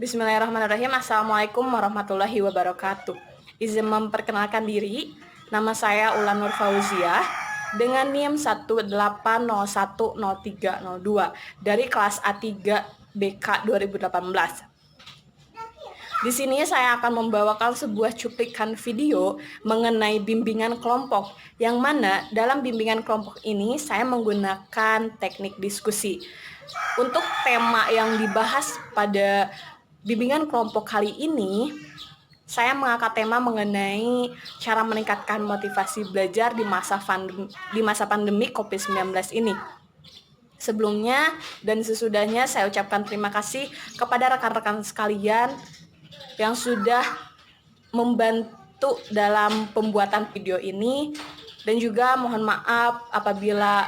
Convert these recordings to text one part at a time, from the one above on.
Bismillahirrahmanirrahim. Assalamualaikum warahmatullahi wabarakatuh. Izin memperkenalkan diri, nama saya Ulan Nur Fauziah dengan NIM 180103002 dari kelas A3 BK 2018. Di sini saya akan membawakan sebuah cuplikan video mengenai bimbingan kelompok, yang mana dalam bimbingan kelompok ini saya menggunakan teknik diskusi. Untuk tema yang dibahas pada bimbingan kelompok kali ini, saya mengangkat tema mengenai cara meningkatkan motivasi belajar di masa pandemi COVID-19 ini. Sebelumnya dan sesudahnya saya ucapkan terima kasih kepada rekan-rekan sekalian yang sudah membantu dalam pembuatan video ini, dan juga mohon maaf apabila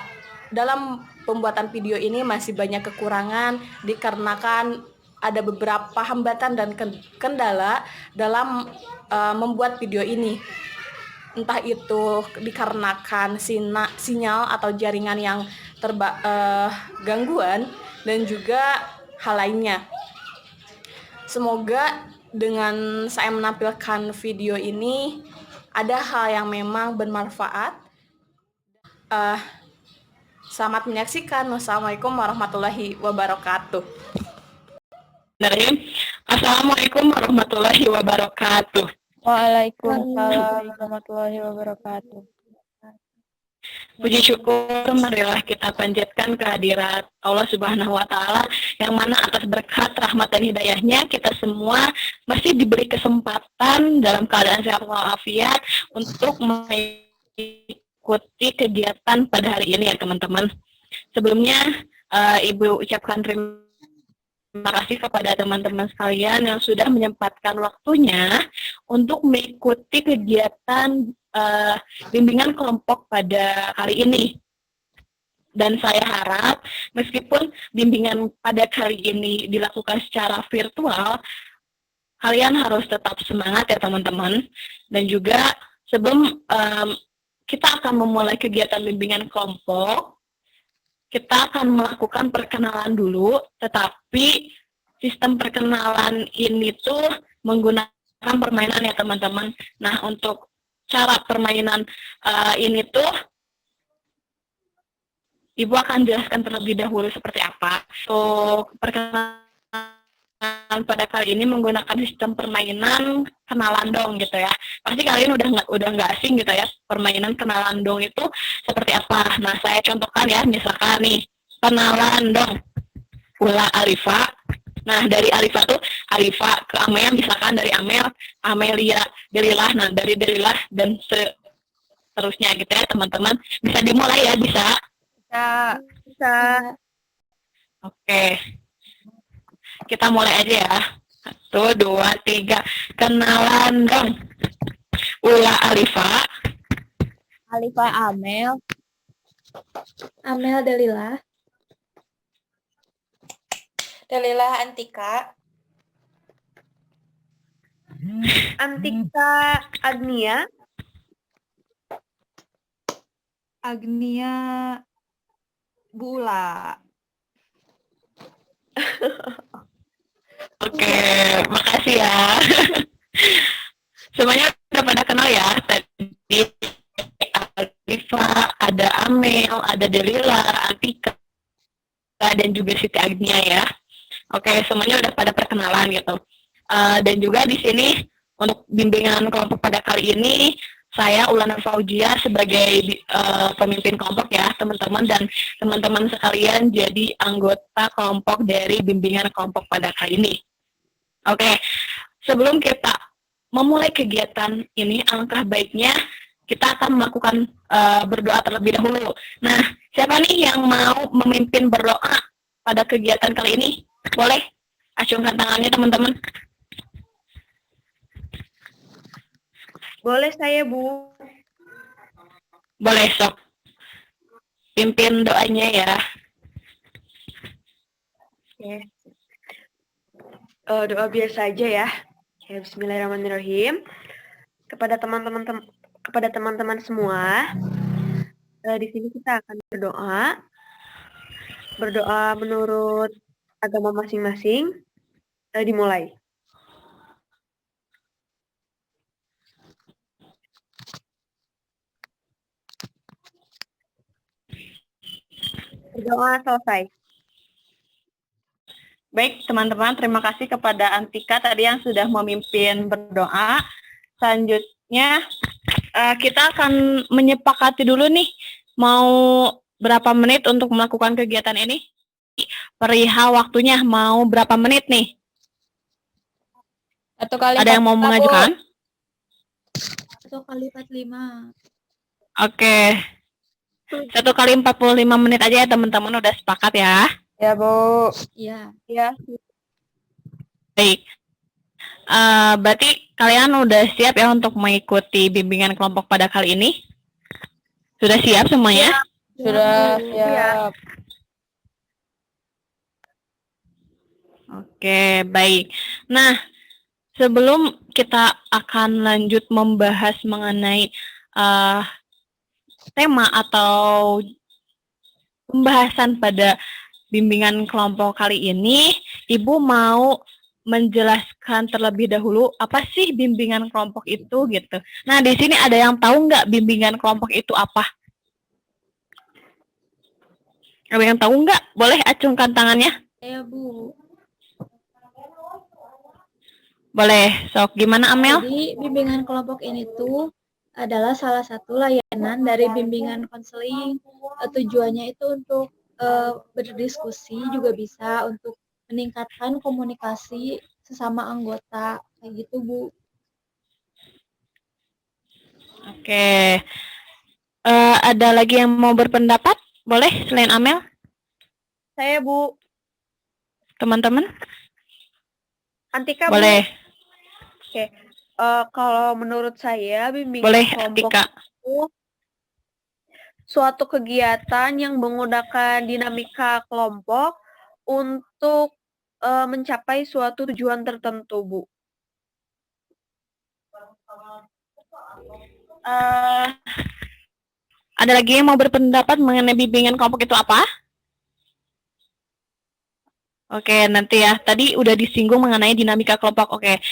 dalam pembuatan video ini masih banyak kekurangan dikarenakan ada beberapa hambatan dan kendala dalam membuat video ini. Entah itu dikarenakan sinyal atau jaringan yang gangguan dan juga hal lainnya. Semoga dengan saya menampilkan video ini ada hal yang memang bermanfaat. Selamat menyaksikan. Wassalamualaikum warahmatullahi wabarakatuh. Assalamualaikum warahmatullahi wabarakatuh. Waalaikumsalam warahmatullahi wabarakatuh. Puji syukur marilah kita panjatkan kehadirat Allah Subhanahu wa Ta'ala, yang mana atas berkat rahmat dan hidayahnya kita semua masih diberi kesempatan dalam keadaan sehat walafiat untuk mengikuti kegiatan pada hari ini ya teman-teman. Sebelumnya Ibu ucapkan terima kasih kepada teman-teman sekalian yang sudah menyempatkan waktunya untuk mengikuti kegiatan bimbingan kelompok pada kali ini. Dan saya harap meskipun bimbingan pada kali ini dilakukan secara virtual, kalian harus tetap semangat ya teman-teman. Dan juga sebelum kita akan memulai kegiatan bimbingan kelompok, kita akan melakukan perkenalan dulu, tetapi sistem perkenalan ini tuh menggunakan permainan ya teman-teman. Nah, untuk cara permainan ini tuh Ibu akan jelaskan terlebih dahulu seperti apa. So, perkenalan pada kali ini menggunakan sistem permainan kenalan dong gitu ya. Pasti kalian udah nggak asing gitu ya, permainan kenalan dong itu seperti apa. Nah, saya contohkan ya, misalkan nih, kenalan dong, Ula Alifa. Nah, dari Alifa tuh Alifa ke Amel, misalkan dari Amel, Amelia, Delilah. Nah, dari Delilah dan seterusnya gitu ya teman-teman. Bisa dimulai ya, bisa? Bisa. Oke. Kita mulai aja ya. 1, 2, 3. Kenalan dong. Ula Alifa. Alifa Amel. Amel Delila. Delila Antika. Antika Agnia. Agnia Bula. Oke, makasih ya. Semuanya udah pada kenal ya. Tadi Alifa, ada Amel, ada Delila, Antika, dan juga Siti Agnia ya. Oke, semuanya udah pada perkenalan gitu. Dan juga di sini untuk bimbingan kelompok pada kali ini, saya Ulan Nur Fauziah sebagai pemimpin kelompok ya teman-teman, dan teman-teman sekalian jadi anggota kelompok dari bimbingan kelompok pada kali ini. Oke, sebelum kita memulai kegiatan ini, alangkah baiknya kita akan melakukan berdoa terlebih dahulu. Nah, siapa nih yang mau memimpin berdoa pada kegiatan kali ini? Boleh acungkan tangannya teman-teman. Boleh saya, Bu. Boleh, sok. Pimpin doanya ya. Oke. Doa biasa aja ya. Bismillahirrahmanirrahim. Kepada teman-teman semua, di sini kita akan berdoa menurut agama masing-masing. dimulai. Berdoa selesai. Baik, teman-teman, terima kasih kepada Antika tadi yang sudah memimpin berdoa. Selanjutnya, kita akan menyepakati dulu nih, mau berapa menit untuk melakukan kegiatan ini? Perihal waktunya, mau berapa menit nih? 1 kali Ada yang mau 45, Bu. mengajukan? 1 kali 45. Oke. 1 kali 45 menit aja ya, teman-teman. Udah sepakat ya? Ya, Bu. Iya. Ya, Baik. Berarti kalian udah siap ya untuk mengikuti bimbingan kelompok pada kali ini? Sudah siap semuanya? Sudah Ya. siap. Oke, baik. Nah, sebelum kita akan lanjut membahas mengenai tema atau pembahasan pada bimbingan kelompok kali ini, Ibu mau menjelaskan terlebih dahulu apa sih bimbingan kelompok itu gitu. Nah, di sini ada yang tahu nggak bimbingan kelompok itu apa? Ada yang tahu nggak? Boleh acungkan tangannya? Ya, Bu. Boleh. Sok, gimana Amel? Jadi, bimbingan kelompok ini tuh adalah salah satu layanan dari bimbingan konseling. Tujuannya itu untuk berdiskusi, juga bisa untuk meningkatkan komunikasi sesama anggota. Kayak gitu, Bu. Oke. Ada lagi yang mau berpendapat? Boleh selain Amel? saya Bu. Teman-teman? Antika Bu. Boleh. Oke. Kalau menurut saya bimbingan Boleh, kelompok Tika. itu suatu kegiatan yang menggunakan dinamika kelompok untuk mencapai suatu tujuan tertentu, Bu. Ada lagi yang mau berpendapat mengenai bimbingan kelompok itu apa? Oke, nanti ya. Tadi udah disinggung mengenai dinamika kelompok. Oke.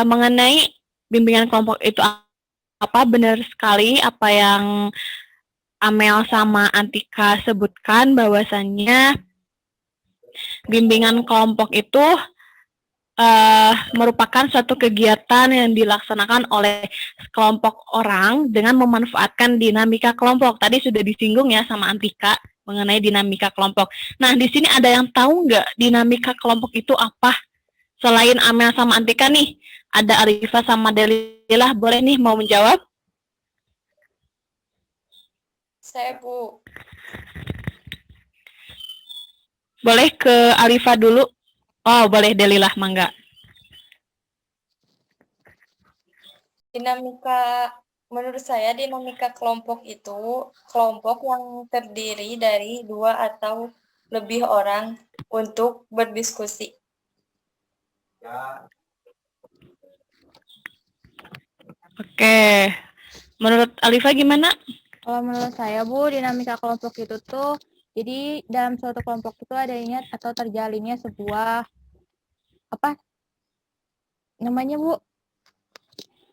Mengenai bimbingan kelompok itu apa? Benar sekali apa yang Amel sama Antika sebutkan, bahwasannya bimbingan kelompok itu merupakan suatu kegiatan yang dilaksanakan oleh kelompok orang dengan memanfaatkan dinamika kelompok. Tadi sudah disinggung ya sama Antika mengenai dinamika kelompok. Nah, di sini ada yang tahu nggak dinamika kelompok itu apa? Selain Amel sama Antika nih, ada Arifah sama Delilah, boleh nih mau menjawab? Saya, Bu. Boleh ke Arifah dulu. Oh, boleh Delilah, mangga. Menurut saya dinamika kelompok itu kelompok yang terdiri dari 2 atau lebih orang untuk berdiskusi. Oke. Menurut Arifah gimana? Kalau menurut saya, Bu, dinamika kelompok itu tuh, jadi dalam suatu kelompok itu adanya atau terjalinnya sebuah, apa namanya, Bu?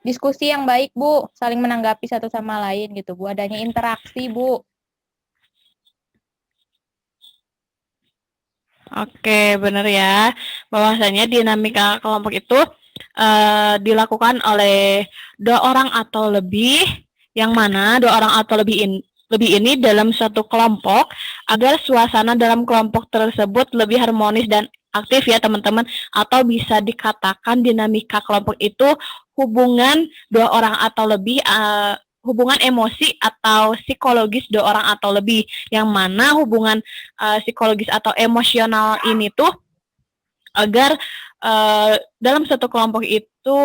Diskusi yang baik, Bu. Saling menanggapi satu sama lain gitu, Bu. Adanya interaksi, Bu. Oke, benar ya. Bahwasanya dinamika kelompok itu dilakukan oleh 2 orang atau lebih, yang mana 2 orang atau lebih ini dalam suatu kelompok agar suasana dalam kelompok tersebut lebih harmonis dan aktif ya teman-teman. Atau bisa dikatakan dinamika kelompok itu hubungan 2 orang atau lebih, hubungan emosi atau psikologis 2 orang atau lebih, yang mana hubungan psikologis atau emosional ini tuh agar dalam satu kelompok itu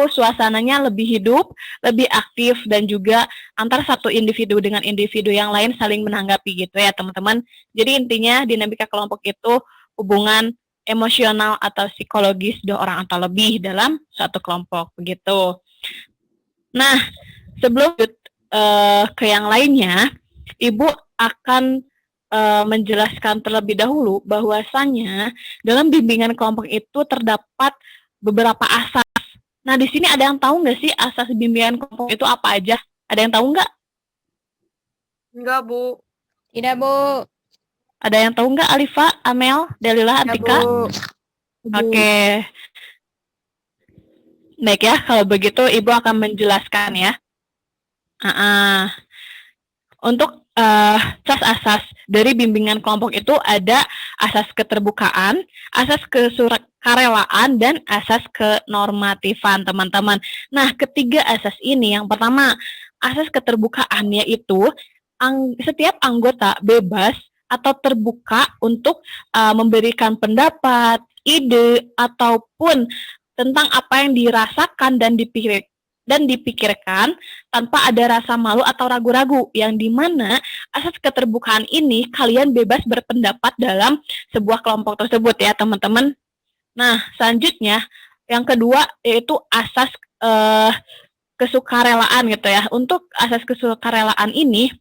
suasananya lebih hidup, lebih aktif, dan juga antar satu individu dengan individu yang lain saling menanggapi gitu ya teman-teman. Jadi intinya dinamika kelompok itu hubungan emosional atau psikologis 2 orang atau lebih dalam satu kelompok begitu. Nah, sebelum ke yang lainnya, Ibu akan menjelaskan terlebih dahulu bahwasanya dalam bimbingan kelompok itu terdapat beberapa asas. Nah, di sini ada yang tahu nggak sih asas bimbingan kelompok itu apa aja? Ada yang tahu nggak? Enggak, Bu. Tidak, Bu. Ada yang tahu nggak? Alifa, Amel, Delila, Ya, Antika? Bu. Oke. Baik ya, kalau begitu Ibu akan menjelaskan ya. Untuk asas-asas dari bimbingan kelompok itu ada asas keterbukaan, asas kesukarelaan, dan asas kenormatifan, teman-teman. Nah, ketiga asas ini, yang pertama, asas keterbukaan, yaitu setiap anggota bebas atau terbuka untuk memberikan pendapat, ide, ataupun tentang apa yang dirasakan dan dipikirkan tanpa ada rasa malu atau ragu-ragu, yang dimana asas keterbukaan ini kalian bebas berpendapat dalam sebuah kelompok tersebut ya teman-teman. Nah, selanjutnya yang kedua yaitu asas kesukarelaan gitu ya. Untuk asas kesukarelaan ini,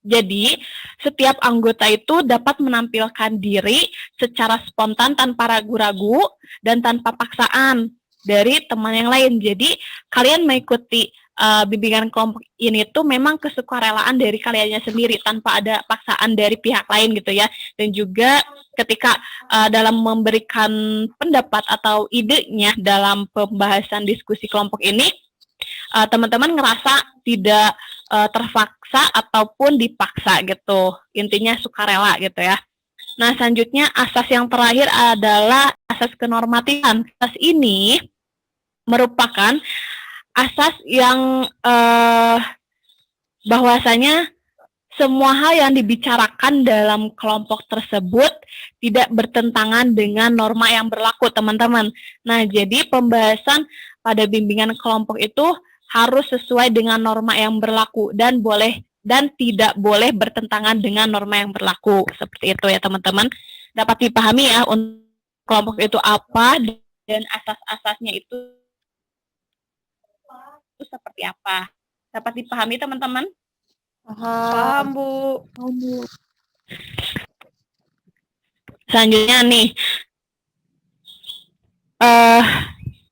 jadi setiap anggota itu dapat menampilkan diri secara spontan tanpa ragu-ragu dan tanpa paksaan dari teman yang lain. Jadi kalian mengikuti bimbingan kelompok ini tuh memang kesukarelaan dari kaliannya sendiri tanpa ada paksaan dari pihak lain gitu ya. Dan juga ketika dalam memberikan pendapat atau idenya dalam pembahasan diskusi kelompok ini, teman-teman ngerasa tidak terpaksa ataupun dipaksa gitu. Intinya sukarela gitu ya. Nah, selanjutnya asas yang terakhir adalah asas kenormatifan. Asas ini merupakan asas yang bahwasanya semua hal yang dibicarakan dalam kelompok tersebut tidak bertentangan dengan norma yang berlaku, teman-teman. Nah, jadi pembahasan pada bimbingan kelompok itu harus sesuai dengan norma yang berlaku dan tidak boleh bertentangan dengan norma yang berlaku. Seperti itu ya teman-teman. Dapat dipahami ya untuk kelompok itu apa dan asas-asasnya itu seperti apa. Dapat dipahami teman-teman? Paham, Bu. Selanjutnya nih,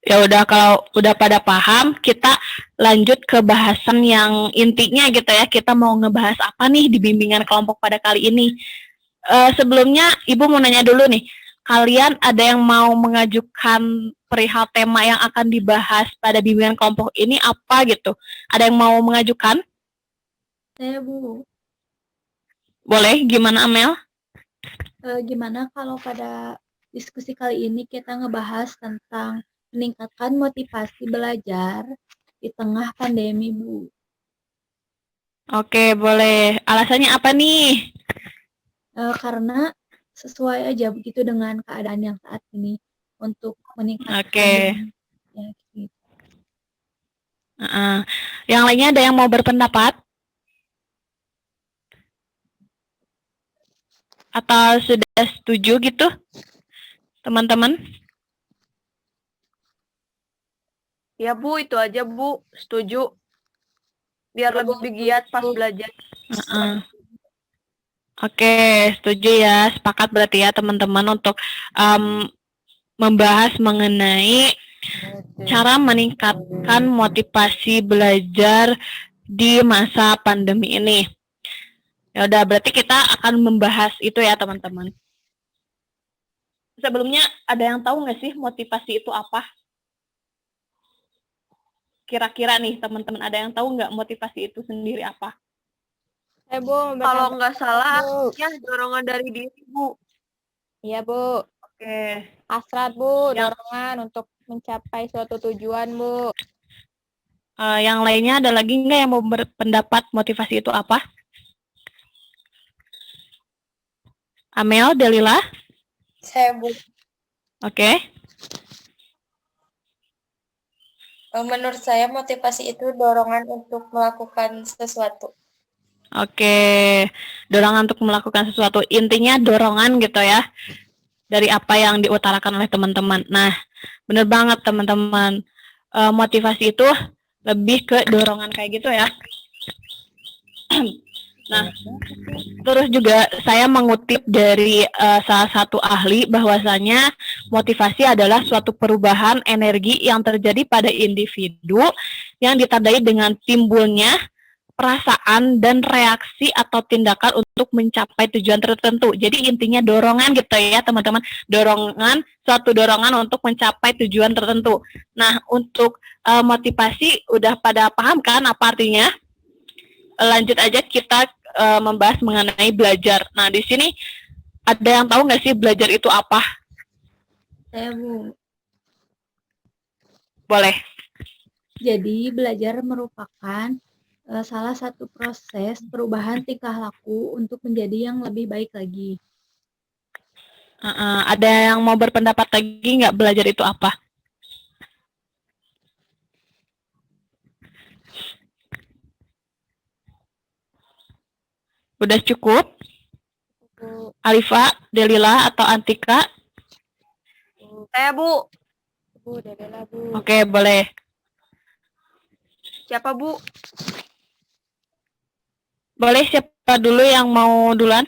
ya udah, kalau udah pada paham, kita lanjut ke bahasan yang intinya gitu ya. Kita mau ngebahas apa nih di bimbingan kelompok pada kali ini. Sebelumnya Ibu mau nanya dulu nih, kalian ada yang mau mengajukan perihal tema yang akan dibahas pada bimbingan kelompok ini apa gitu? Ada yang mau mengajukan? Saya Bu, Boleh, gimana Amel? gimana kalau pada diskusi kali ini kita ngebahas tentang meningkatkan motivasi belajar di tengah pandemi, Bu. Oke, boleh. Alasannya apa nih? Karena sesuai aja begitu dengan keadaan yang saat ini untuk meningkatkan Oke. ya, gitu. Yang lainnya ada yang mau berpendapat? Atau sudah setuju gitu, teman-teman? Ya, Bu, itu aja, Bu. Setuju. Biar lebih giat pas belajar. Oke, setuju ya. Sepakat berarti ya teman-teman untuk membahas mengenai cara meningkatkan motivasi belajar di masa pandemi ini. Ya udah, berarti kita akan membahas itu ya teman-teman. Sebelumnya ada yang tahu nggak sih motivasi itu apa? Kira-kira nih teman-teman ada yang tahu nggak motivasi itu sendiri apa? Bu, Kalau nggak salah, Bu. ya dorongan dari diri, Bu. Iya, Bu. Oke. Hasrat, Bu, Yang- dorongan untuk mencapai suatu tujuan, Bu. Yang lainnya ada lagi nggak yang mau berpendapat motivasi itu apa? Amel, Delila? Saya Bu. Oke. Menurut saya motivasi itu dorongan untuk melakukan sesuatu. Oke, dorongan untuk melakukan sesuatu. Intinya dorongan gitu ya, dari apa yang diutarakan oleh teman-teman. Nah, bener banget teman-teman. Motivasi itu lebih ke dorongan kayak gitu ya. Nah, terus juga saya mengutip dari salah satu ahli bahwasanya motivasi adalah suatu perubahan energi yang terjadi pada individu yang ditandai dengan timbulnya perasaan dan reaksi atau tindakan untuk mencapai tujuan tertentu. Jadi intinya dorongan gitu ya teman-teman, suatu dorongan untuk mencapai tujuan tertentu. Nah, untuk motivasi udah pada paham kan apa artinya? Lanjut aja kita membahas mengenai belajar. Nah, di sini ada yang tahu nggak sih belajar itu apa? Saya Bu. Boleh. Jadi belajar merupakan salah satu proses perubahan tingkah laku untuk menjadi yang lebih baik lagi. Ada yang mau berpendapat lagi nggak belajar itu apa? Udah cukup? Alifa, Delila, atau Antika? Saya Bu. Bu, Dedela, Bu. Oke, boleh. Siapa Bu? Boleh siapa dulu yang mau duluan?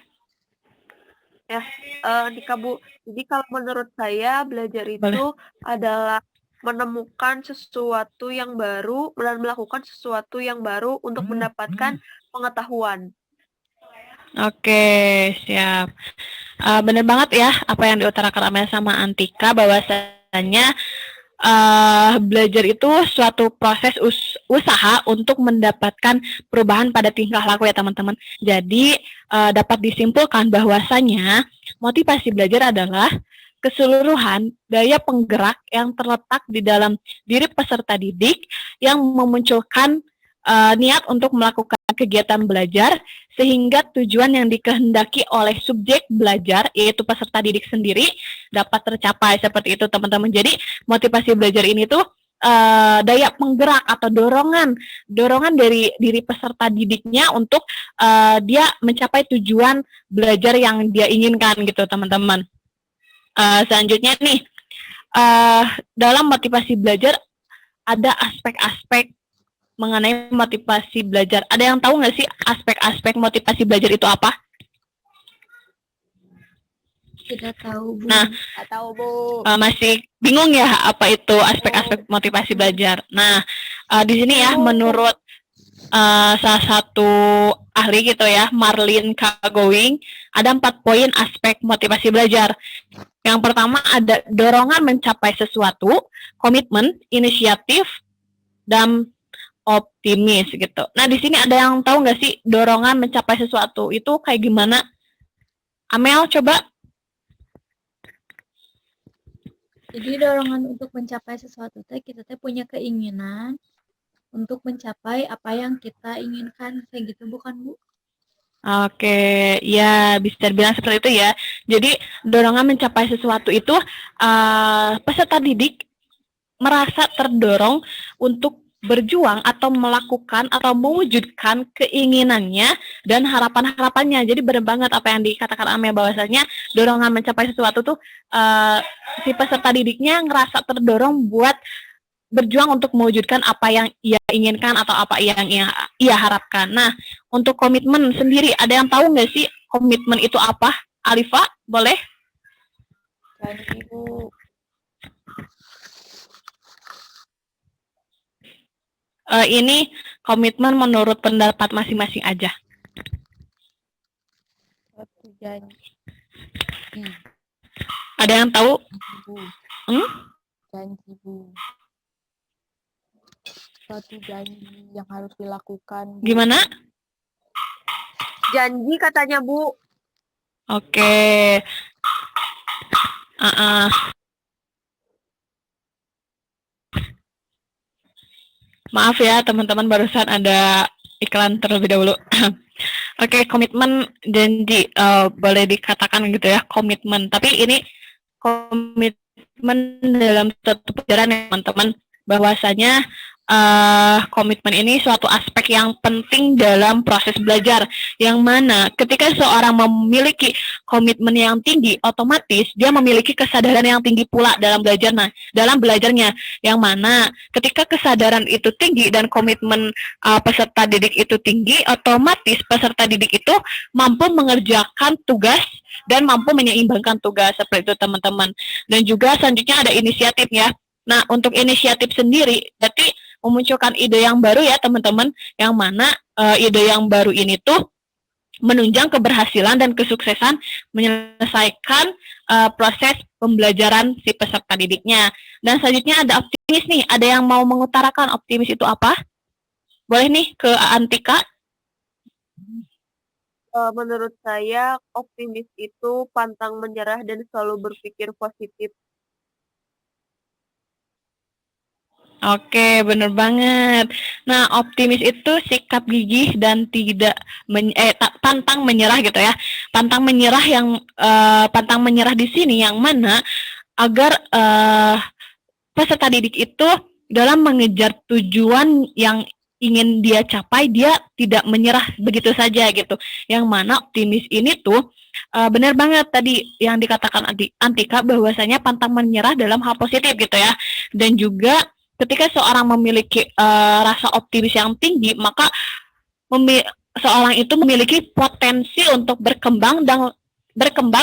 Dika Bu. Jadi kalau menurut saya belajar itu Boleh. adalah menemukan sesuatu yang baru dan melakukan sesuatu yang baru untuk mendapatkan pengetahuan. Oke, siap. Bener banget ya apa yang diutarakan Amel sama Antika bahwasanya belajar itu suatu proses usaha untuk mendapatkan perubahan pada tingkah laku ya teman-teman. Jadi dapat disimpulkan bahwasanya motivasi belajar adalah keseluruhan daya penggerak yang terletak di dalam diri peserta didik yang memunculkan niat untuk melakukan kegiatan belajar sehingga tujuan yang dikehendaki oleh subjek belajar yaitu peserta didik sendiri dapat tercapai seperti itu teman-teman. Jadi motivasi belajar ini tuh daya penggerak atau dorongan dari diri peserta didiknya untuk dia mencapai tujuan belajar yang dia inginkan gitu teman-teman. Selanjutnya nih dalam motivasi belajar ada aspek-aspek mengenai motivasi belajar. Ada yang tahu nggak sih aspek-aspek motivasi belajar itu apa? Tidak tahu Bu. Nah, Nggak tahu, Bu. masih bingung ya apa itu aspek-aspek motivasi belajar. Nah, di sini ya menurut salah satu ahli gitu ya, Marlene Kagowing, ada 4 poin aspek motivasi belajar. Yang pertama ada dorongan mencapai sesuatu, komitmen, inisiatif, dan optimis gitu. Nah, di sini ada yang tahu nggak sih dorongan mencapai sesuatu itu kayak gimana? Amel, coba. Jadi dorongan untuk mencapai sesuatu kita punya keinginan untuk mencapai apa yang kita inginkan kayak gitu bukan Bu? Oke, ya bisa dibilang seperti itu ya. Jadi dorongan mencapai sesuatu itu peserta didik merasa terdorong untuk berjuang atau melakukan atau mewujudkan keinginannya dan harapan-harapannya. Jadi benar banget apa yang dikatakan Amel bahwasanya dorongan mencapai sesuatu tuh si peserta didiknya ngerasa terdorong buat berjuang untuk mewujudkan apa yang ia inginkan atau apa yang ia harapkan. Nah, untuk komitmen sendiri ada yang tahu nggak sih komitmen itu apa? Alifa, boleh? Janji, Bu. Ini komitmen menurut pendapat masing-masing aja. Suatu janji, Ada yang tahu? Bu. Janji, Bu. Suatu janji yang harus dilakukan, Bu. Gimana? Janji katanya Bu. Oke. Maaf ya teman-teman, barusan ada iklan terlebih dahulu. Oke, komitmen janji boleh dikatakan gitu ya, komitmen. Tapi ini komitmen dalam satu pelajaran ya teman-teman, bahwasanya komitmen ini suatu aspek yang penting dalam proses belajar, yang mana ketika seorang memiliki komitmen yang tinggi, otomatis dia memiliki kesadaran yang tinggi pula dalam belajarnya, yang mana ketika kesadaran itu tinggi dan komitmen peserta didik itu tinggi, otomatis peserta didik itu mampu mengerjakan tugas dan mampu menyeimbangkan tugas, seperti itu teman-teman. Dan juga selanjutnya ada inisiatif ya. Nah, untuk inisiatif sendiri berarti memunculkan ide yang baru ya teman-teman, yang mana ide yang baru ini tuh menunjang keberhasilan dan kesuksesan menyelesaikan proses pembelajaran si peserta didiknya. Dan selanjutnya ada optimis nih, ada yang mau mengutarakan optimis itu apa? Boleh nih ke Antika. Menurut saya, optimis itu pantang menyerah dan selalu berpikir positif. Oke, bener banget. Nah, optimis itu sikap gigih dan tidak pantang menyerah gitu ya. Pantang menyerah di sini yang mana agar peserta didik itu dalam mengejar tujuan yang ingin dia capai, dia tidak menyerah begitu saja gitu. Yang mana optimis ini tuh benar banget tadi yang dikatakan Antika, bahwasanya pantang menyerah dalam hal positif gitu ya. Dan juga ketika seorang memiliki rasa optimis yang tinggi, maka seorang itu memiliki potensi untuk berkembang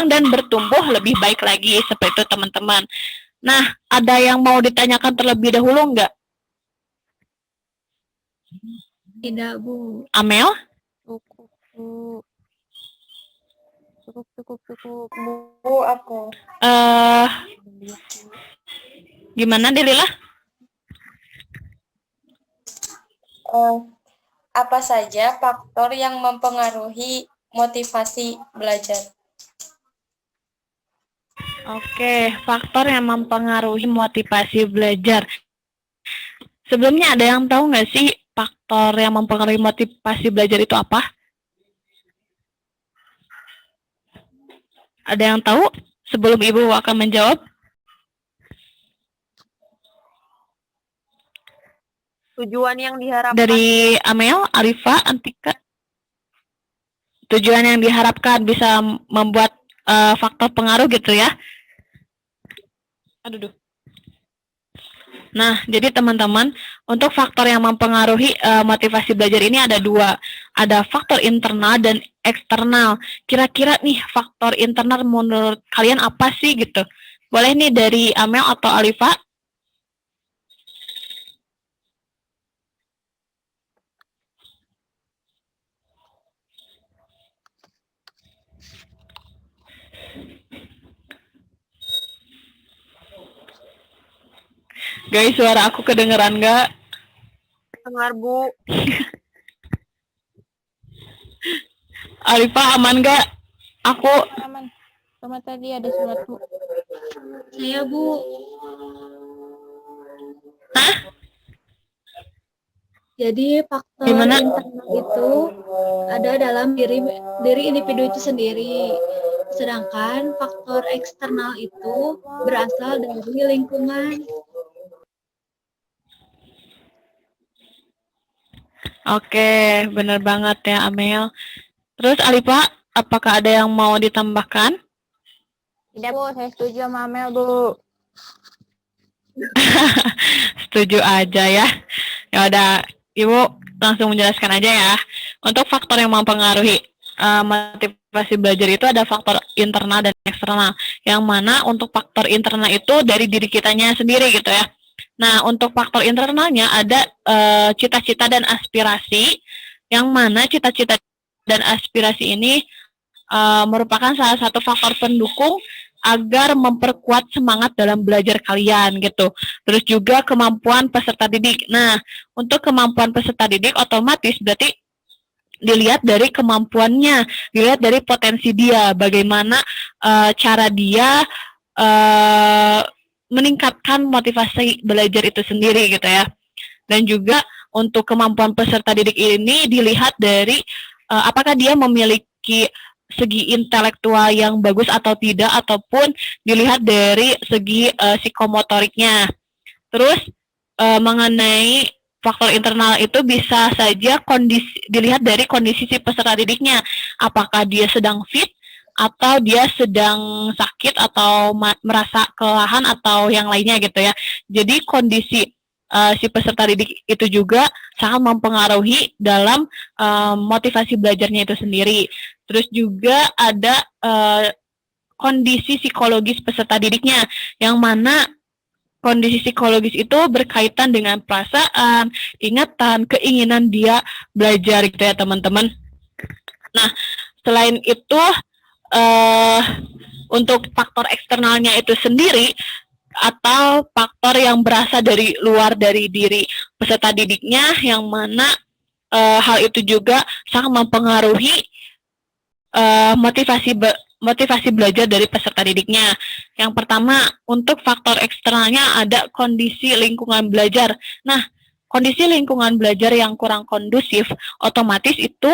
dan bertumbuh lebih baik lagi, seperti itu teman-teman. Nah, ada yang mau ditanyakan terlebih dahulu nggak? Tidak, Bu. Amel? Cukup, Bu. Cukup. Bu, aku. Gimana Delila? Apa saja faktor yang mempengaruhi motivasi belajar? Oke, faktor yang mempengaruhi motivasi belajar. Sebelumnya ada yang tahu nggak sih faktor yang mempengaruhi motivasi belajar itu apa? Ada yang tahu sebelum Ibu akan menjawab? Tujuan yang diharapkan. Dari Amel, Arifa, Antika. Tujuan yang diharapkan bisa membuat faktor pengaruh gitu ya. Aduh. Nah, jadi teman-teman, untuk faktor yang mempengaruhi motivasi belajar ini ada dua. Ada faktor internal dan eksternal. Kira-kira nih faktor internal menurut kalian apa sih gitu? Boleh nih dari Amel atau Alifa? Guys, suara aku kedengeran nggak? Dengar, Bu. Alifa aman nggak? Aku Aman. Sama tadi ada surat, Bu. Saya, Bu. Hah? Jadi faktor Gimana? internal itu ada dalam diri individu itu sendiri. Sedangkan faktor eksternal itu berasal dari lingkungan. Oke, benar banget ya Amel. Terus Alifa, apakah ada yang mau ditambahkan? Tidak, Bu. Saya setuju sama Amel, Bu. Setuju aja ya. Ya udah, Ibu langsung menjelaskan aja ya. Untuk faktor yang mempengaruhi motivasi belajar itu ada faktor internal dan eksternal. Yang mana untuk faktor internal itu dari diri kitanya sendiri gitu ya. Nah, untuk faktor internalnya ada cita-cita dan aspirasi, yang mana cita-cita dan aspirasi ini merupakan salah satu faktor pendukung agar memperkuat semangat dalam belajar kalian gitu. Terus juga kemampuan peserta didik. Nah, untuk kemampuan peserta didik otomatis berarti dilihat dari kemampuannya, dilihat dari potensi dia, bagaimana cara dia meningkatkan motivasi belajar itu sendiri gitu ya. Dan juga untuk kemampuan peserta didik ini dilihat dari apakah dia memiliki segi intelektual yang bagus atau tidak, ataupun dilihat dari segi psikomotoriknya. Terus mengenai faktor internal itu bisa saja dilihat dari kondisi si peserta didiknya. Apakah dia sedang fit, atau dia sedang sakit, atau merasa kelelahan, atau yang lainnya gitu ya. Jadi kondisi si peserta didik itu juga sangat mempengaruhi dalam motivasi belajarnya itu sendiri. Terus juga ada kondisi psikologis peserta didiknya, yang mana kondisi psikologis itu berkaitan dengan perasaan, ingatan, keinginan dia belajar gitu ya teman-teman. Nah, selain itu untuk faktor eksternalnya itu sendiri atau faktor yang berasal dari luar dari diri peserta didiknya, yang mana hal itu juga sangat mempengaruhi motivasi belajar dari peserta didiknya. Yang pertama, untuk faktor eksternalnya ada kondisi lingkungan belajar. Nah, kondisi lingkungan belajar yang kurang kondusif, otomatis itu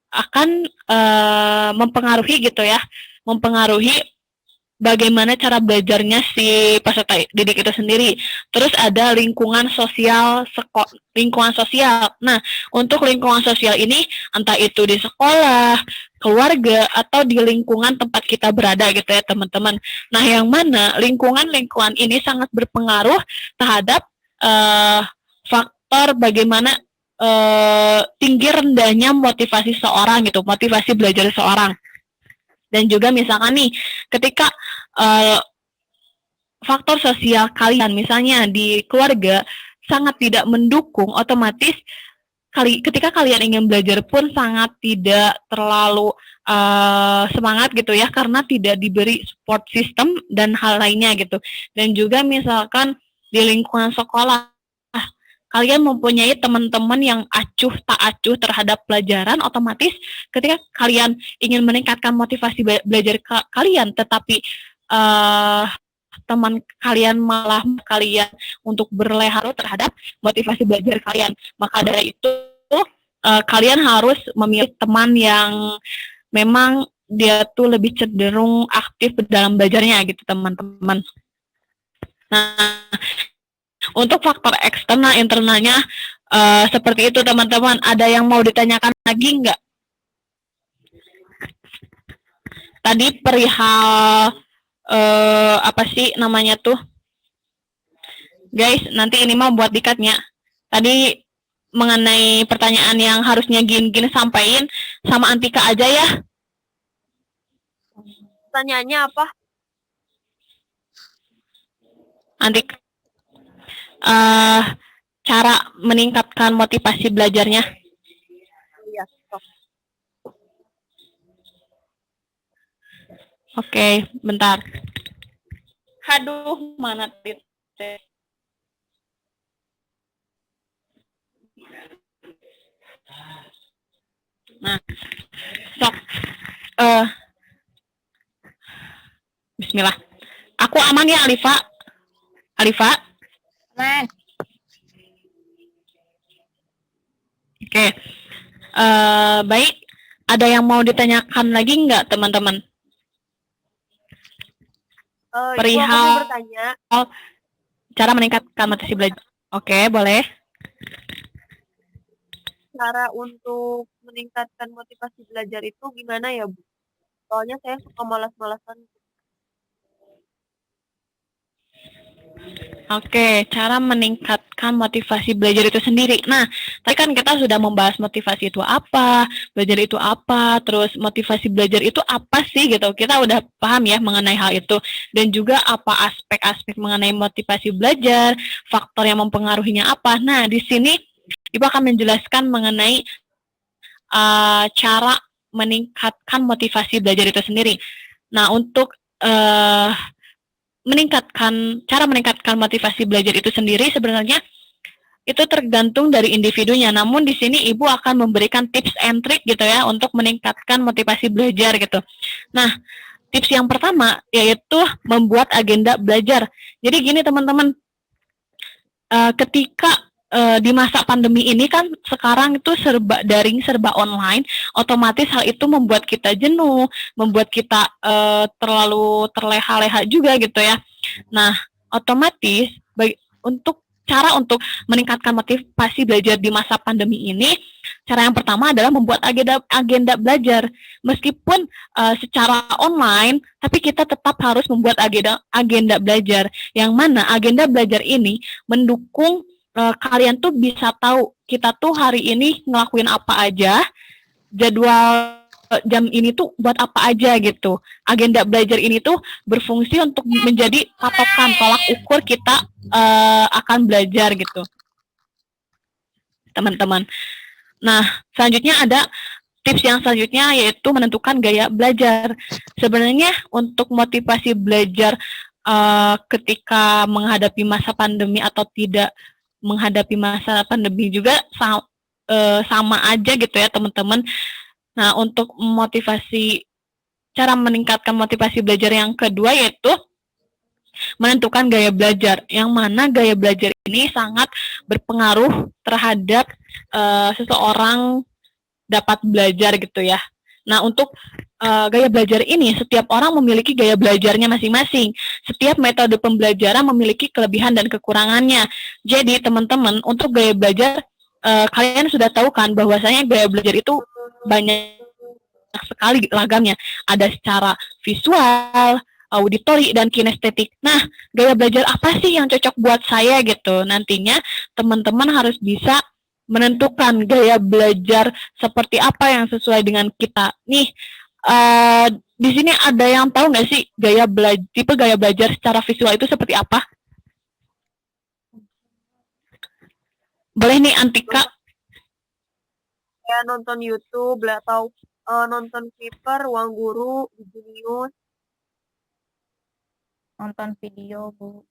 akan mempengaruhi gitu ya, mempengaruhi bagaimana cara belajarnya si peserta didik itu sendiri. Terus ada lingkungan sosial, lingkungan sosial. Nah, untuk lingkungan sosial ini entah itu di sekolah, keluarga, atau di lingkungan tempat kita berada gitu ya teman-teman. Nah, yang mana lingkungan ini sangat berpengaruh terhadap faktor bagaimana tinggi rendahnya motivasi seorang gitu, motivasi belajar seorang. Dan juga misalkan nih, ketika faktor sosial kalian misalnya di keluarga sangat tidak mendukung, otomatis ketika kalian ingin belajar pun sangat tidak terlalu semangat gitu ya, karena tidak diberi support system dan hal lainnya gitu. Dan juga misalkan di lingkungan sekolah, kalian mempunyai teman-teman yang acuh tak acuh terhadap pelajaran, otomatis ketika kalian ingin meningkatkan motivasi belajar kalian, tetapi teman kalian malah kalian untuk berleharu terhadap motivasi belajar kalian, maka dari itu kalian harus memilih teman yang memang dia tuh lebih cenderung aktif dalam belajarnya gitu teman-teman. Nah, untuk faktor eksternal internalnya seperti itu teman-teman. Ada yang mau ditanyakan lagi nggak? Tadi perihal apa sih namanya tuh? Guys, nanti ini mau buat dikatnya. Tadi mengenai pertanyaan yang harusnya gini-gini sampaikan sama Antika aja ya. Pertanyaannya apa? Antika. Cara meningkatkan motivasi belajarnya. Iya. Oke, bentar. Aduh, mana titik? Nah, sok. Bismillah. Aku aman ya, Alifa? Alifa? Aman. Oke. Baik. Ada yang mau ditanyakan lagi nggak, teman-teman? Perihal Ibu, aku mau bertanya. Cara meningkatkan motivasi belajar. Oke, boleh. Cara untuk meningkatkan motivasi belajar itu gimana ya, Bu? Soalnya saya suka malas-malasan. Oke, cara meningkatkan motivasi belajar itu sendiri. Nah, tadi kan kita sudah membahas motivasi itu apa, belajar itu apa, terus motivasi belajar itu apa sih gitu. Kita udah paham ya mengenai hal itu. Dan juga apa aspek-aspek mengenai motivasi belajar, faktor yang mempengaruhinya apa. Nah, di sini Ibu akan menjelaskan mengenai cara meningkatkan motivasi belajar itu sendiri. Nah, untuk cara meningkatkan motivasi belajar itu sendiri sebenarnya itu tergantung dari individunya. Namun di sini Ibu akan memberikan tips and trick gitu ya untuk meningkatkan motivasi belajar gitu. Nah, tips yang pertama yaitu membuat agenda belajar. Jadi gini teman-teman, ketika di masa pandemi ini kan sekarang itu serba daring, serba online, otomatis hal itu membuat kita jenuh, membuat kita terlalu terleha-leha juga gitu ya. Nah, otomatis untuk cara untuk meningkatkan motivasi belajar di masa pandemi ini, cara yang pertama adalah membuat agenda belajar. Meskipun secara online, tapi kita tetap harus membuat agenda belajar. Yang mana agenda belajar ini mendukung kalian tuh bisa tahu kita tuh hari ini ngelakuin apa aja, jadwal jam ini tuh buat apa aja gitu. Agenda belajar ini tuh berfungsi untuk menjadi patokan tolak ukur kita akan belajar gitu, teman-teman. Nah, selanjutnya ada tips yang selanjutnya yaitu menentukan gaya belajar. Sebenarnya untuk motivasi belajar ketika menghadapi masa pandemi atau tidak menghadapi masa pandemi juga sama aja gitu ya, teman-teman. Nah, untuk cara meningkatkan motivasi belajar yang kedua yaitu menentukan gaya belajar, yang mana gaya belajar ini sangat berpengaruh terhadap seseorang dapat belajar gitu ya. Nah, untuk gaya belajar ini, setiap orang memiliki gaya belajarnya masing-masing. Setiap metode pembelajaran memiliki kelebihan dan kekurangannya. Jadi, teman-teman, untuk gaya belajar, kalian sudah tahu kan bahwasanya gaya belajar itu banyak sekali ragamnya. Ada secara visual, auditori, dan kinestetik. Nah, gaya belajar apa sih yang cocok buat saya gitu? Nantinya teman-teman harus bisa menentukan gaya belajar seperti apa yang sesuai dengan kita. Nih, di sini ada yang tahu nggak sih tipe gaya belajar secara visual itu seperti apa? Boleh nih Antika. Kayak nonton YouTube atau nonton Fiverr, Ruang Guru, Genius. Nonton video, Bu.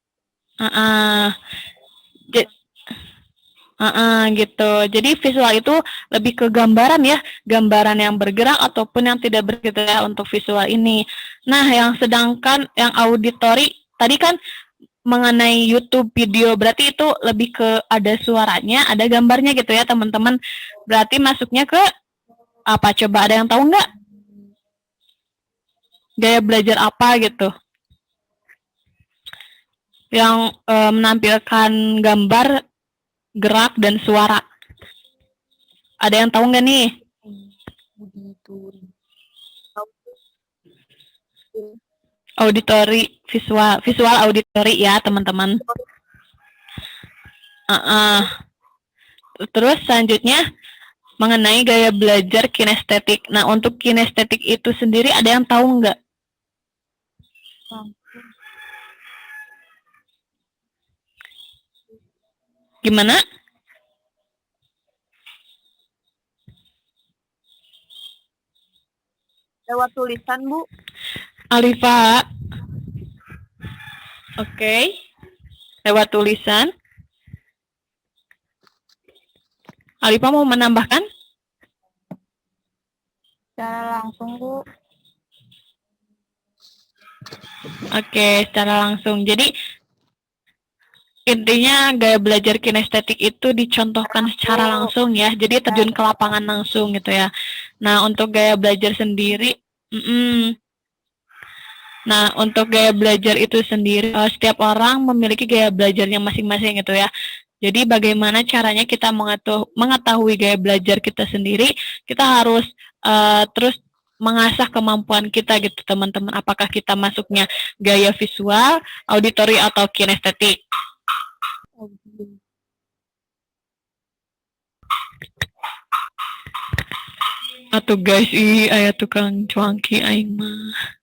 Gitu. Jadi visual itu lebih ke gambaran ya, gambaran yang bergerak ataupun yang tidak bergerak ya untuk visual ini. Nah, sedangkan yang auditori tadi kan mengenai YouTube video, berarti itu lebih ke ada suaranya, ada gambarnya gitu ya, teman-teman. Berarti masuknya ke apa? Coba ada yang tahu nggak? Gaya belajar apa gitu? Yang menampilkan gambar, gerak, dan suara. Ada yang tahu nggak nih? Auditori, visual auditori ya teman-teman. Terus selanjutnya mengenai gaya belajar kinestetik. Nah, untuk kinestetik itu sendiri ada yang tahu nggak? Gimana? Lewat tulisan, Bu. Alifa. Oke. Lewat tulisan. Alifa mau menambahkan? Secara langsung, Bu. Oke, secara langsung. Jadi intinya gaya belajar kinestetik itu dicontohkan secara langsung ya. Jadi terjun ke lapangan langsung gitu ya. Nah, untuk gaya belajar sendiri, Nah, untuk gaya belajar itu sendiri, setiap orang memiliki gaya belajarnya masing-masing gitu ya. Jadi bagaimana caranya kita mengetahui gaya belajar kita sendiri, kita harus terus mengasah kemampuan kita gitu teman-teman. Apakah kita masuknya gaya visual, auditori, atau kinestetik. Atau guys, aya tukang cuangki aing mah.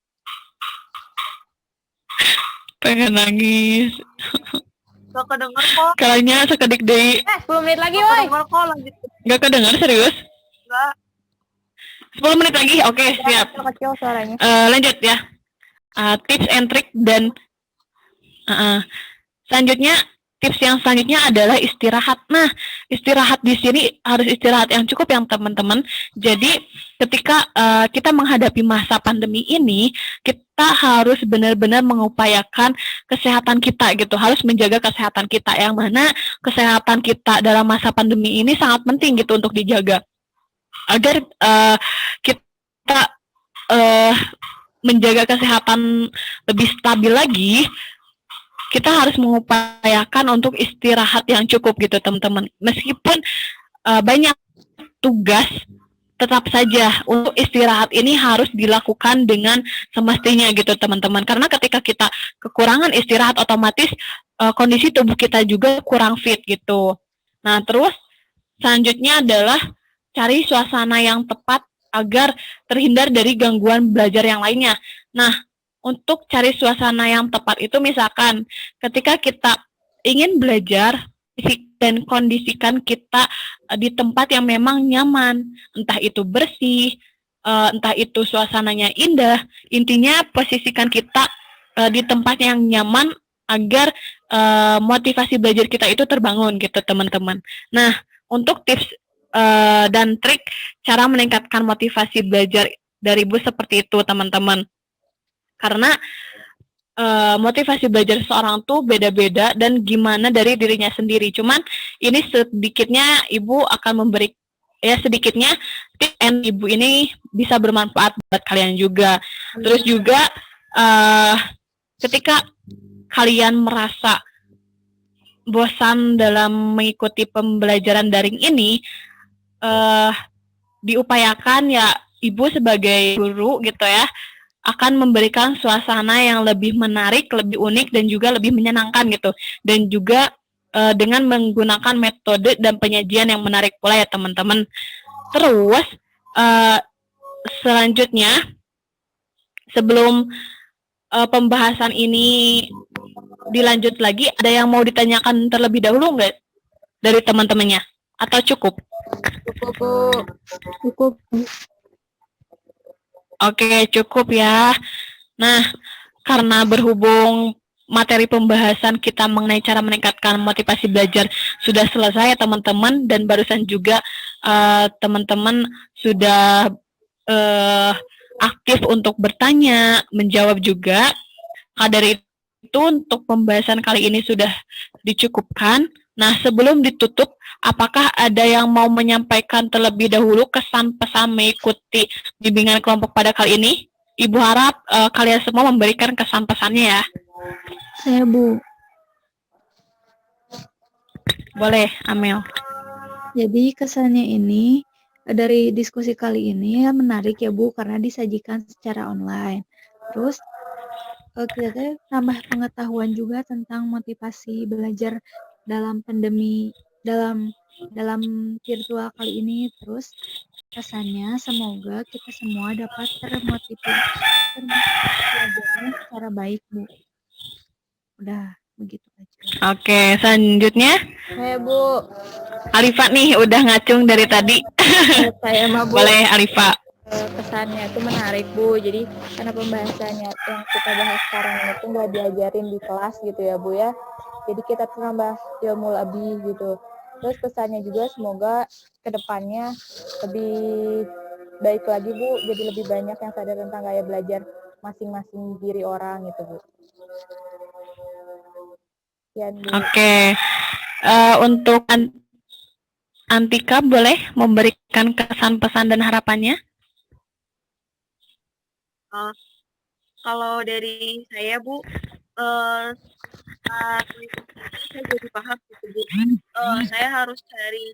Pengen nangis. Gak kedenger kok. Kayaknya sekedik deui. 10 menit lagi, Gak woi. kedenger kok lanjut. Gak kedengar serius? Enggak. 10 menit lagi, oke siap. Kecil suaranya. Lanjut ya. Tips and trick dan selanjutnya tips yang selanjutnya adalah istirahat. Nah, istirahat di sini harus istirahat yang cukup yang teman-teman. Jadi ketika kita menghadapi masa pandemi ini, kita harus benar-benar mengupayakan kesehatan kita gitu. Harus menjaga kesehatan kita, yang mana kesehatan kita dalam masa pandemi ini sangat penting gitu untuk dijaga. Agar kita menjaga kesehatan lebih stabil lagi, kita harus mengupayakan untuk istirahat yang cukup gitu teman-teman. Meskipun banyak tugas, tetap saja untuk istirahat ini harus dilakukan dengan semestinya gitu teman-teman. Karena ketika kita kekurangan istirahat, otomatis kondisi tubuh kita juga kurang fit gitu. Nah, terus selanjutnya adalah cari suasana yang tepat agar terhindar dari gangguan belajar yang lainnya. Nah, untuk cari suasana yang tepat itu misalkan ketika kita ingin belajar dan kondisikan kita di tempat yang memang nyaman, entah itu bersih, entah itu suasananya indah, intinya posisikan kita di tempat yang nyaman agar motivasi belajar kita itu terbangun gitu teman-teman. Nah, untuk tips dan trik cara meningkatkan motivasi belajar dari Bu seperti itu teman-teman. Karena motivasi belajar seorang tuh beda-beda dan gimana dari dirinya sendiri. Cuman ini sedikitnya Ibu akan memberi sedikitnya tips and Ibu ini bisa bermanfaat buat kalian juga. Terus juga ketika kalian merasa bosan dalam mengikuti pembelajaran daring ini, diupayakan ya Ibu sebagai guru gitu ya akan memberikan suasana yang lebih menarik, lebih unik, dan juga lebih menyenangkan gitu. Dan juga dengan menggunakan metode dan penyajian yang menarik pula ya teman-teman. Terus selanjutnya, sebelum pembahasan ini dilanjut lagi, ada yang mau ditanyakan terlebih dahulu nggak dari teman-temannya? Atau cukup? Cukup. Oke, cukup ya. Nah, karena berhubung materi pembahasan kita mengenai cara meningkatkan motivasi belajar sudah selesai ya teman-teman, dan barusan juga teman-teman sudah aktif untuk bertanya, menjawab juga. Maka dari itu untuk pembahasan kali ini sudah dicukupkan. Nah, sebelum ditutup, apakah ada yang mau menyampaikan terlebih dahulu kesan pesan mengikuti bimbingan kelompok pada kali ini? Ibu harap kalian semua memberikan kesan pesannya ya. Saya Bu. Boleh, Amel. Jadi kesannya ini dari diskusi kali ini ya menarik ya Bu karena disajikan secara online. Terus kita tambah pengetahuan juga tentang motivasi belajar dalam pandemi dalam virtual kali ini. Terus kesannya semoga kita semua dapat termotivasi belajarnya secara baik Bu. Udah begitu aja. Oke, selanjutnya Saya Bu, Alifa nih udah ngacung dari tadi. saya mah Bu. Boleh Alifa. Kesannya itu menarik Bu, jadi karena pembahasannya yang kita bahas sekarang ini tuh nggak diajarin di kelas gitu ya Bu ya, jadi kita tuh nambah ilmu lebih gitu. Terus kesannya juga semoga kedepannya lebih baik lagi Bu, jadi lebih banyak yang sadar tentang gaya belajar masing-masing diri orang gitu Bu. Sekian Bu. Oke. Untuk Antika boleh memberikan kesan pesan dan harapannya? Kalau dari saya Bu, saat saya jadi paham gitu Bu. Saya harus cari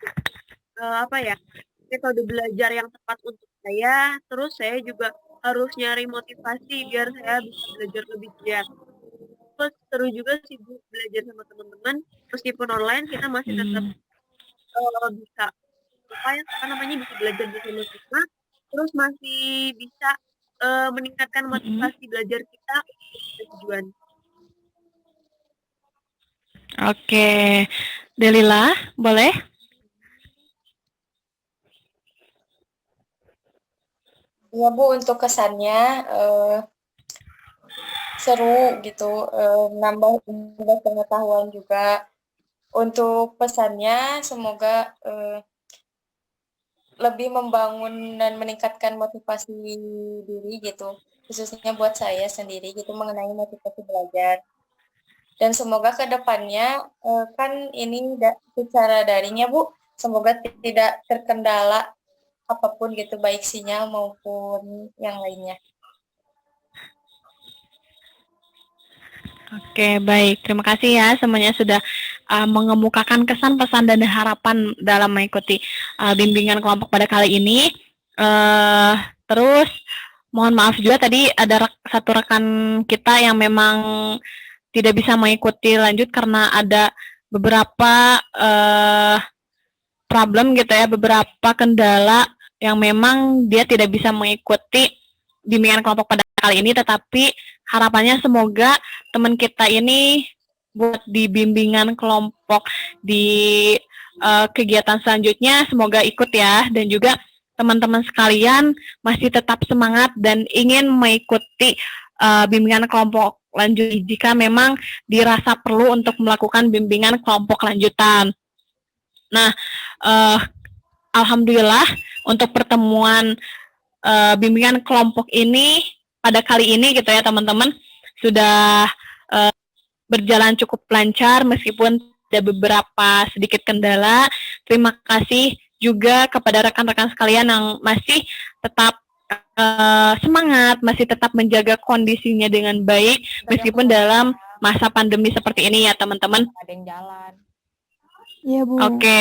metode belajar yang tepat untuk saya. Terus saya juga harus nyari motivasi biar saya bisa belajar lebih giat. Terus seru juga sih Bu belajar sama teman-teman. Meskipun online kita masih tetap bisa bisa belajar bersama-sama. Terus masih bisa meningkatkan motivasi belajar kita untuk tujuan. Oke. Delila, boleh? Ya Bu, untuk kesannya seru gitu, nambah pengetahuan juga. Untuk pesannya semoga lebih membangun dan meningkatkan motivasi diri gitu, khususnya buat saya sendiri gitu mengenai motivasi belajar. Dan semoga ke depannya kan ini secara daring ya Bu, semoga tidak terkendala apapun gitu, baik sinyal maupun yang lainnya. Oke, baik. Terima kasih ya semuanya sudah mengemukakan kesan, pesan, dan harapan dalam mengikuti bimbingan kelompok pada kali ini. Terus, mohon maaf juga tadi ada satu rekan kita yang memang tidak bisa mengikuti lanjut karena ada beberapa problem gitu ya, beberapa kendala yang memang dia tidak bisa mengikuti bimbingan kelompok pada kali ini, tetapi harapannya semoga teman kita ini buat di bimbingan kelompok di kegiatan selanjutnya semoga ikut ya, dan juga teman-teman sekalian masih tetap semangat dan ingin mengikuti bimbingan kelompok lanjut jika memang dirasa perlu untuk melakukan bimbingan kelompok lanjutan. Nah, alhamdulillah untuk pertemuan bimbingan kelompok ini pada kali ini gitu ya teman-teman sudah berjalan cukup lancar meskipun ada beberapa sedikit kendala. Terima kasih juga kepada rekan-rekan sekalian yang masih tetap semangat, masih tetap menjaga kondisinya dengan baik meskipun dalam masa pandemi seperti ini ya teman-teman. Ada yang jalan. Iya, Bu. Oke.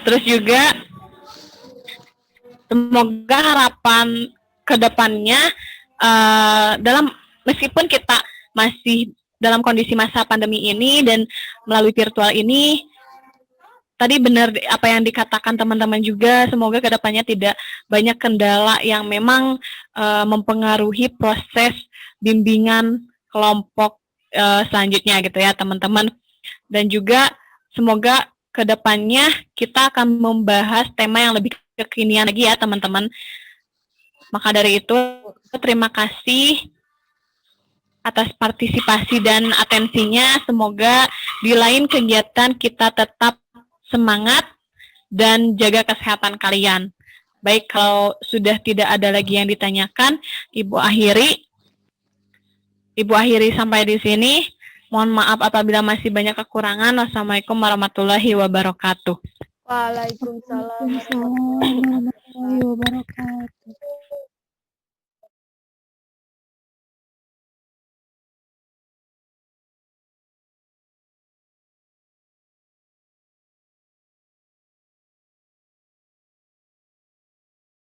Terus juga semoga harapan kedepannya dalam meskipun kita masih dalam kondisi masa pandemi ini dan melalui virtual ini, tadi benar apa yang dikatakan teman-teman juga, semoga kedepannya tidak banyak kendala yang memang mempengaruhi proses bimbingan kelompok selanjutnya gitu ya teman-teman. Dan juga semoga kedepannya kita akan membahas tema yang lebih kekinian lagi ya teman-teman. Maka dari itu terima kasih atas partisipasi dan atensinya. Semoga di lain kegiatan kita tetap semangat dan jaga kesehatan kalian. Baik, kalau sudah tidak ada lagi yang ditanyakan, Ibu akhiri sampai di sini. Mohon maaf apabila masih banyak kekurangan. Wassalamualaikum warahmatullahi wabarakatuh. Waalaikumsalam. Waalaikumsalam warahmatullahi wabarakatuh.